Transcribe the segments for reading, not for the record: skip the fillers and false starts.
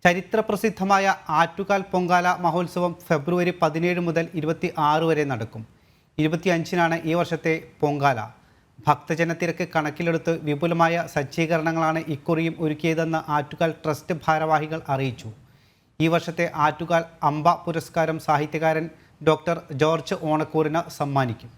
ചരിത്രപ്രസിദ്ധമായ ആറ്റുകാൽ പൊങ്കാല മഹോത്സവം ഫെബ്രുവരി 17 മുതൽ 26 വരെ നടക്കും. 25-നാണ് ഈ വർഷത്തെ പൊങ്കാല. ഭക്തജനത്തിരക്ക് കണക്കിലെടുത്ത് വിപുലമായ സജ്ജീകരണങ്ങളാണ് ഇക്കുറിയും ഒരുക്കിയതെന്ന് ആറ്റുകാൽ ട്രസ്റ്റ് ഭാരവാഹികൾ അറിയിച്ചു. ഈ വർഷത്തെ ആറ്റുകാൽ അംബ പുരസ്കാരം സാഹിത്യകാരൻ ഡോക്ടർ ജോർജ് ഓണക്കൂറിന് സമ്മാനിക്കും.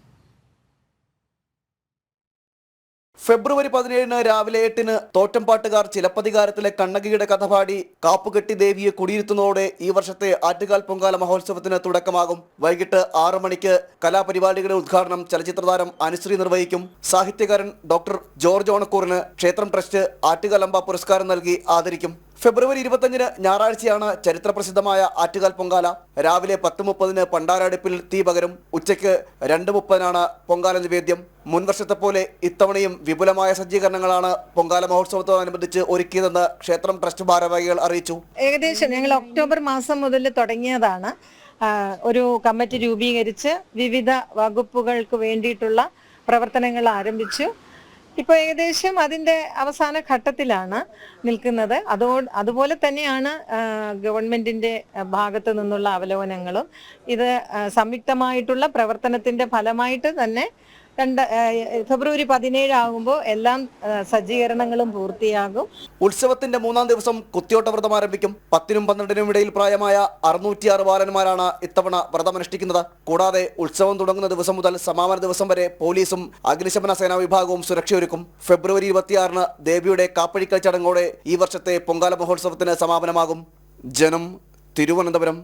ഫെബ്രുവരി 17 രാവിലെ 8 തോറ്റംപാട്ടുകാർ ചിലപ്പതികാരത്തിലെ കണ്ണകിയുടെ കഥ പാടി കാപ്പുകെട്ടി ദേവിയെ കുടിയിരുത്തുന്നതോടെ ഈ വർഷത്തെ ആറ്റുകാൽ പൊങ്കാല മഹോത്സവത്തിന് തുടക്കമാകും. വൈകിട്ട് 6 മണിക്ക് കലാപരിപാടികളുടെ ഉദ്ഘാടനം ചലച്ചിത്രതാരം അനുശ്രീ നിർവഹിക്കും. സാഹിത്യകാരൻ ഡോക്ടർ ജോർജ് ഓണക്കൂറിന് ക്ഷേത്രം ട്രസ്റ്റ് ആറ്റുകാൽ അംബ പുരസ്കാരം നൽകി ആദരിക്കും. ഫെബ്രുവരി 25 ഞായറാഴ്ചയാണ് ചരിത്രപ്രസിദ്ധമായ ആറ്റുകാൽ പൊങ്കാല. രാവിലെ 10:30 പണ്ടാരടുപ്പിൽ തീ പകരും. ഉച്ചയ്ക്ക് 2:30 പൊങ്കാല നിവേദ്യം. മുൻവർഷത്തെ പോലെ ഇത്തവണയും വിപുലമായ സജ്ജീകരണങ്ങളാണ് പൊങ്കാല മഹോത്സവത്തോടനുബന്ധിച്ച് ഒരുക്കിയതെന്ന് ക്ഷേത്രം ട്രസ്റ്റ് ഭാരവാഹികൾ അറിയിച്ചു. ഏകദേശം ഞങ്ങൾ ഒക്ടോബർ മാസം മുതൽ തുടങ്ങിയതാണ്. ഒരു കമ്മിറ്റി രൂപീകരിച്ച് വിവിധ വകുപ്പുകൾക്ക് വേണ്ടിയിട്ടുള്ള പ്രവർത്തനങ്ങൾ ആരംഭിച്ചു. ഇപ്പോൾ ഏകദേശം അതിൻ്റെ അവസാന ഘട്ടത്തിലാണ് നിൽക്കുന്നത്. അതുപോലെ തന്നെയാണ് ഗവൺമെൻറ്റിൻ്റെ ഭാഗത്തു നിന്നുള്ള അവലോകനങ്ങളും. ഇത് സംയുക്തമായിട്ടുള്ള പ്രവർത്തനത്തിൻ്റെ ഫലമായിട്ട് തന്നെ ഫെബ്രുവരി 17 ആകുമ്പോൾ എല്ലാം സജ്ജീകരണങ്ങളും പൂർത്തിയാകും. ഉത്സവത്തിന്റെ 3-ാം ദിവസം കുത്തിയോട്ട വ്രതം ആരംഭിക്കും. 10-നും 12-നും ഇടയിൽ പ്രായമായ 606 ബാലന്മാരാണ് ഇത്തവണ വ്രതമനുഷ്ഠിക്കുന്നത്. കൂടാതെ ഉത്സവം തുടങ്ങുന്ന ദിവസം മുതൽ സമാപന ദിവസം വരെ പോലീസും അഗ്നിശമന സേനാ വിഭാഗവും സുരക്ഷയൊരുക്കും. ഫെബ്രുവരി 26 ദേവിയുടെ കാപ്പഴിക്കൽ ചടങ്ങോടെ ഈ വർഷത്തെ പൊങ്കാല മഹോത്സവത്തിന് സമാപനമാകും. ജനം, തിരുവനന്തപുരം.